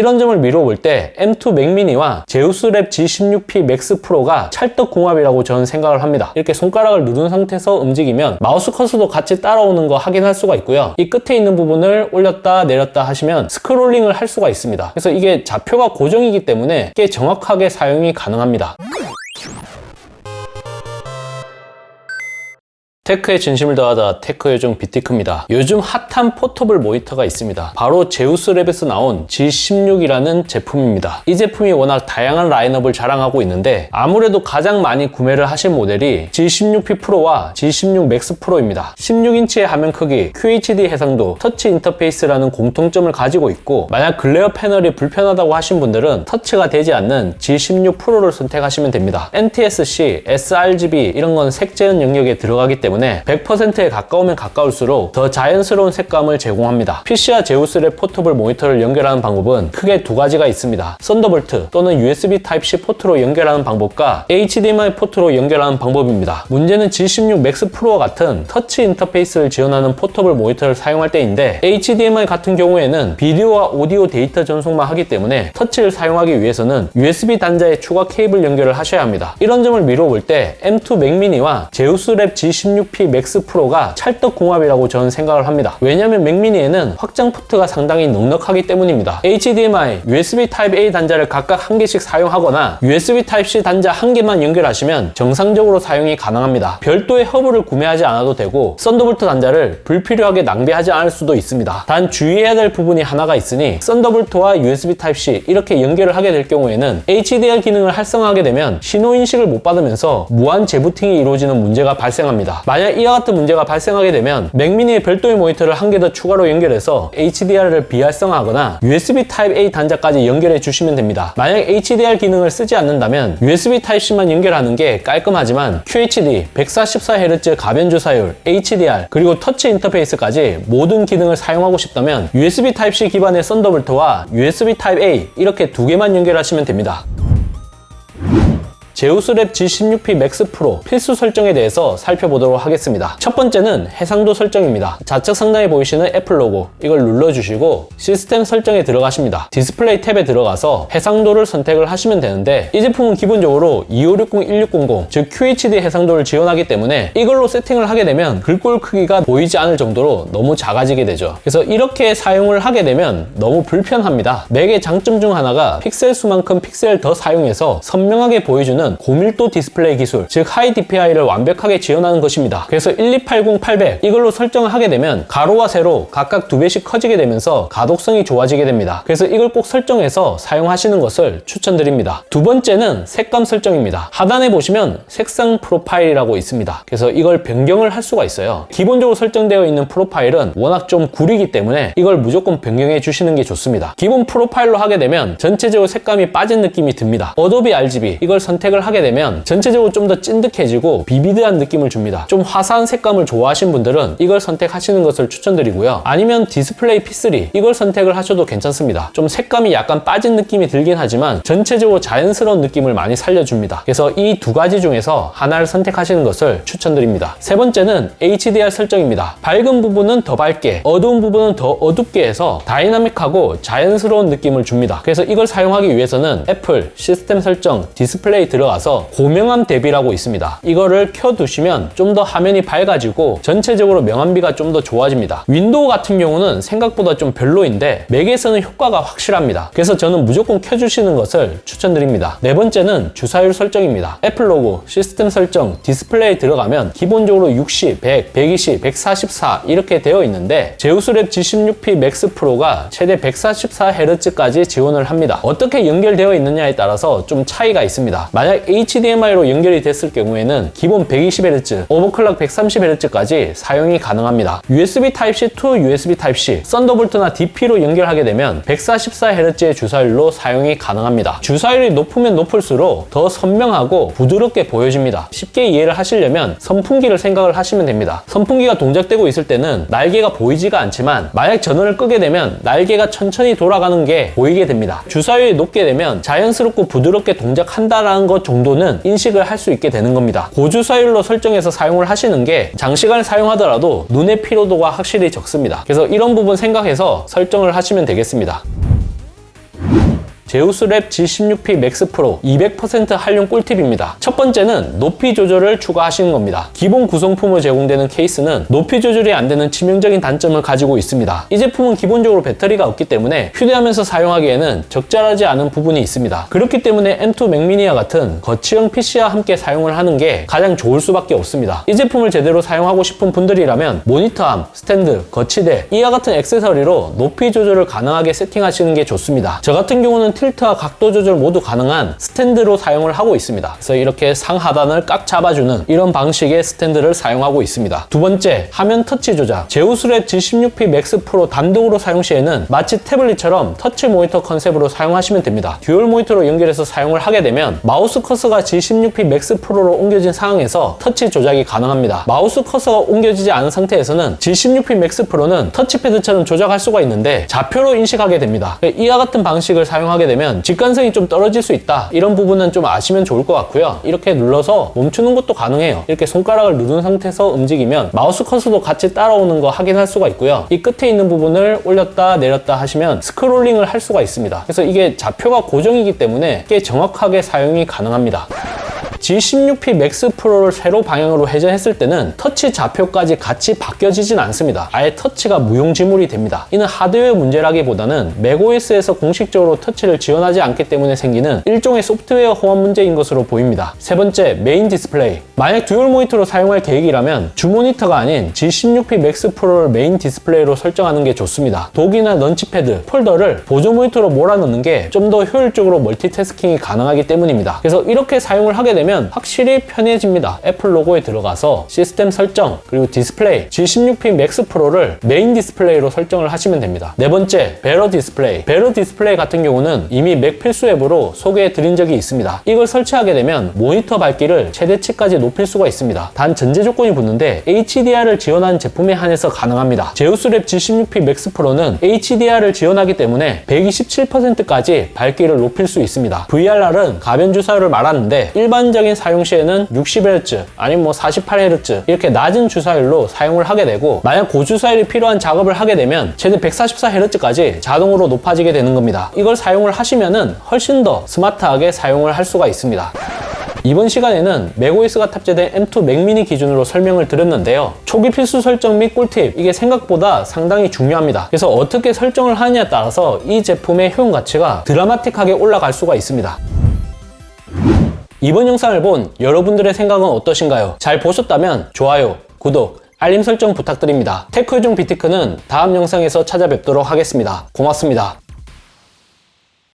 이런 점을 미뤄볼 때 M2 맥미니와 제우스랩 G16P 맥스 프로가 찰떡궁합이라고 저는 생각을 합니다. 이렇게 손가락을 누른 상태에서 움직이면 마우스 커서도 같이 따라오는 거 확인할 수가 있고요. 이 끝에 있는 부분을 올렸다 내렸다 하시면 스크롤링을 할 수가 있습니다. 그래서 이게 좌표가 고정이기 때문에 꽤 정확하게 사용이 가능합니다. 테크의 진심을 더하다 테크 요정 비티크입니다. 요즘 핫한 포터블 모니터가 있습니다. 바로 제우스랩에서 나온 G16이라는 제품입니다. 이 제품이 워낙 다양한 라인업을 자랑하고 있는데 아무래도 가장 많이 구매를 하신 모델이 G16P 프로와 G16 맥스 프로입니다. 16인치의 화면 크기, QHD 해상도, 터치 인터페이스라는 공통점을 가지고 있고 만약 글레어 패널이 불편하다고 하신 분들은 터치가 되지 않는 G16 프로를 선택하시면 됩니다. NTSC, sRGB 이런 건 색재현 영역에 들어가기 때문에 100%에 가까우면 가까울수록 더 자연스러운 색감을 제공합니다. PC와 제우스랩 포터블 모니터를 연결하는 방법은 크게 두 가지가 있습니다. 썬더볼트 또는 USB Type-C 포트로 연결하는 방법과 HDMI 포트로 연결하는 방법입니다. 문제는 G16 맥스 프로와 같은 터치 인터페이스를 지원하는 포터블 모니터를 사용할 때인데 HDMI 같은 경우에는 비디오와 오디오 데이터 전송만 하기 때문에 터치를 사용하기 위해서는 USB 단자에 추가 케이블 연결을 하셔야 합니다. 이런 점을 미뤄볼 때 M2 맥미니와 제우스랩 G16P 맥스 프로가 찰떡궁합이라고 저는 생각을 합니다. 왜냐하면 맥미니에는 확장 포트가 상당히 넉넉하기 때문입니다. HDMI, USB Type-A 단자를 각각 한 개씩 사용하거나 USB Type-C 단자 한 개만 연결하시면 정상적으로 사용이 가능합니다. 별도의 허브를 구매하지 않아도 되고 썬더볼트 단자를 불필요하게 낭비하지 않을 수도 있습니다. 단 주의해야 될 부분이 하나가 있으니 썬더볼트와 USB Type-C 이렇게 연결을 하게 될 경우에는 HDR 기능을 활성화하게 되면 신호인식을 못 받으면서 무한 재부팅이 이루어지는 문제가 발생합니다. 만약 이와 같은 문제가 발생하게 되면 맥미니의 별도의 모니터를 한 개 더 추가로 연결해서 HDR을 비활성화하거나 USB Type-A 단자까지 연결해 주시면 됩니다. 만약 HDR 기능을 쓰지 않는다면 USB Type-C만 연결하는 게 깔끔하지만 QHD, 144Hz 가변 주사율, HDR, 그리고 터치 인터페이스까지 모든 기능을 사용하고 싶다면 USB Type-C 기반의 썬더볼트와 USB Type-A 이렇게 두 개만 연결하시면 됩니다. 제우스랩 G16P 맥스 프로 필수 설정에 대해서 살펴보도록 하겠습니다. 첫 번째는 해상도 설정입니다. 좌측 상단에 보이시는 애플 로고 이걸 눌러주시고 시스템 설정에 들어가십니다. 디스플레이 탭에 들어가서 해상도를 선택을 하시면 되는데 이 제품은 기본적으로 2560-1600 즉 QHD 해상도를 지원하기 때문에 이걸로 세팅을 하게 되면 글꼴 크기가 보이지 않을 정도로 너무 작아지게 되죠. 그래서 이렇게 사용을 하게 되면 너무 불편합니다. 맥의 장점 중 하나가 픽셀 수만큼 픽셀을 더 사용해서 선명하게 보여주는 고밀도 디스플레이 기술, 즉 하이 DPI를 완벽하게 지원하는 것입니다. 그래서 1280800 이걸로 설정을 하게 되면 가로와 세로 각각 2배씩 커지게 되면서 가독성이 좋아지게 됩니다. 그래서 이걸 꼭 설정해서 사용하시는 것을 추천드립니다. 두 번째는 색감 설정입니다. 하단에 보시면 색상 프로파일이라고 있습니다. 그래서 이걸 변경을 할 수가 있어요. 기본적으로 설정되어 있는 프로파일은 워낙 좀 구리기 때문에 이걸 무조건 변경해 주시는 게 좋습니다. 기본 프로파일로 하게 되면 전체적으로 색감이 빠진 느낌이 듭니다. 어도비 RGB 이걸 선택을 하게 되면 전체적으로 좀 더 찐득해지고 비비드한 느낌을 줍니다. 좀 화사한 색감을 좋아하시는 분들은 이걸 선택하시는 것을 추천드리고요. 아니면 디스플레이 P3 이걸 선택을 하셔도 괜찮습니다. 좀 색감이 약간 빠진 느낌이 들긴 하지만 전체적으로 자연스러운 느낌을 많이 살려줍니다. 그래서 이 두 가지 중에서 하나를 선택하시는 것을 추천드립니다. 세 번째는 HDR 설정입니다. 밝은 부분은 더 밝게, 어두운 부분은 더 어둡게 해서 다이나믹하고 자연스러운 느낌을 줍니다. 그래서 이걸 사용하기 위해서는 애플 시스템 설정 디스플레이 들어가서 고명암 대비라고 있습니다. 이거를 켜두시면 좀 더 화면이 밝아지고 전체적으로 명암비가 좀 더 좋아집니다. 윈도우 같은 경우는 생각보다 좀 별로인데 맥에서는 효과가 확실합니다. 그래서 저는 무조건 켜주시는 것을 추천드립니다. 네 번째는 주사율 설정입니다. 애플 로고, 시스템 설정, 디스플레이 들어가면 기본적으로 60, 100, 120, 144 이렇게 되어 있는데 제우스랩 G16P 맥스 프로가 최대 144Hz까지 지원을 합니다. 어떻게 연결되어 있느냐에 따라서 좀 차이가 있습니다. 만약 HDMI로 연결이 됐을 경우에는 기본 120Hz, 오버클럭 130Hz까지 사용이 가능합니다. USB Type-C to USB Type-C, 썬더볼트나 DP로 연결하게 되면 144Hz의 주사율로 사용이 가능합니다. 주사율이 높으면 높을수록 더 선명하고 부드럽게 보여집니다. 쉽게 이해를 하시려면 선풍기를 생각을 하시면 됩니다. 선풍기가 동작되고 있을 때는 날개가 보이지가 않지만 만약 전원을 끄게 되면 날개가 천천히 돌아가는 게 보이게 됩니다. 주사율이 높게 되면 자연스럽고 부드럽게 동작한다라는 것 정도는 인식을 할 수 있게 되는 겁니다. 고주사율로 설정해서 사용을 하시는 게 장시간 사용하더라도 눈의 피로도가 확실히 적습니다. 그래서 이런 부분 생각해서 설정을 하시면 되겠습니다. 제우스 랩 G16P 맥스 프로 200% 활용 꿀팁입니다. 첫 번째는 높이 조절을 추가하시는 겁니다. 기본 구성품으로 제공되는 케이스는 높이 조절이 안 되는 치명적인 단점을 가지고 있습니다. 이 제품은 기본적으로 배터리가 없기 때문에 휴대하면서 사용하기에는 적절하지 않은 부분이 있습니다. 그렇기 때문에 M2 맥미니와 같은 거치형 PC와 함께 사용을 하는 게 가장 좋을 수밖에 없습니다. 이 제품을 제대로 사용하고 싶은 분들이라면 모니터암, 스탠드, 거치대 이와 같은 액세서리로 높이 조절을 가능하게 세팅하시는 게 좋습니다. 저 같은 경우는 틸트와 각도 조절 모두 가능한 스탠드로 사용을 하고 있습니다. 그래서 이렇게 상하단을 꽉 잡아주는 이런 방식의 스탠드를 사용하고 있습니다. 두 번째, 화면 터치 조작. 제우스 랩 G16P 맥스 프로 단독으로 사용 시에는 마치 태블릿처럼 터치 모니터 컨셉으로 사용하시면 됩니다. 듀얼 모니터로 연결해서 사용을 하게 되면 마우스 커서가 G16P 맥스 프로로 옮겨진 상황에서 터치 조작이 가능합니다. 마우스 커서가 옮겨지지 않은 상태에서는 G16P 맥스 프로는 터치패드처럼 조작할 수가 있는데 좌표로 인식하게 됩니다. 이와 같은 방식을 사용하게 되면 직관성이 좀 떨어질 수 있다. 이런 부분은 좀 아시면 좋을 것 같고요. 이렇게 눌러서 멈추는 것도 가능해요. 이렇게 손가락을 누른 상태에서 움직이면 마우스 커서도 같이 따라오는 거 확인할 수가 있고요. 이 끝에 있는 부분을 올렸다 내렸다 하시면 스크롤링을 할 수가 있습니다. 그래서 이게 좌표가 고정이기 때문에 꽤 정확하게 사용이 가능합니다. G16P 맥스 프로를 세로 방향으로 회전했을 때는 터치 좌표까지 같이 바뀌어지진 않습니다. 아예 터치가 무용지물이 됩니다. 이는 하드웨어 문제라기보다는 맥OS에서 공식적으로 터치를 지원하지 않기 때문에 생기는 일종의 소프트웨어 호환 문제인 것으로 보입니다. 세 번째, 메인 디스플레이. 만약 듀얼 모니터로 사용할 계획이라면 주 모니터가 아닌 G16P 맥스 프로를 메인 디스플레이로 설정하는 게 좋습니다. 독이나 런치패드, 폴더를 보조 모니터로 몰아넣는 게 좀 더 효율적으로 멀티태스킹이 가능하기 때문입니다. 그래서 이렇게 사용을 하게 되면 확실히 편해집니다. 애플 로고에 들어가서 시스템 설정, 그리고 디스플레이, G16P 맥스 프로를 메인 디스플레이로 설정을 하시면 됩니다. 네 번째, 배러 디스플레이. 배러 디스플레이 같은 경우는 이미 맥 필수 앱으로 소개해 드린 적이 있습니다. 이걸 설치하게 되면 모니터 밝기를 최대치까지 높일 수가 있습니다. 단 전제 조건이 붙는데 HDR을 지원하는 제품에 한해서 가능합니다. 제우스 랩 G16P 맥스 프로는 HDR을 지원하기 때문에 127%까지 밝기를 높일 수 있습니다. VRR은 가변 주사율을 말하는데 일반적인 사용 시에는 60Hz 아니면 48Hz 이렇게 낮은 주사율로 사용을 하게 되고, 만약 고주사율이 필요한 작업을 하게 되면 최대 144Hz까지 자동으로 높아지게 되는 겁니다. 이걸 사용을 하시면은 훨씬 더 스마트하게 사용을 할 수가 있습니다. 이번 시간에는 맥OS가 탑재된 M2 맥미니 기준으로 설명을 드렸는데요. 초기 필수 설정 및 꿀팁, 이게 생각보다 상당히 중요합니다. 그래서 어떻게 설정을 하느냐에 따라서 이 제품의 효용 가치가 드라마틱하게 올라갈 수가 있습니다. 이번 영상을 본 여러분들의 생각은 어떠신가요? 잘 보셨다면 좋아요, 구독, 알림 설정 부탁드립니다. 테크요정 비티크는 다음 영상에서 찾아뵙도록 하겠습니다. 고맙습니다.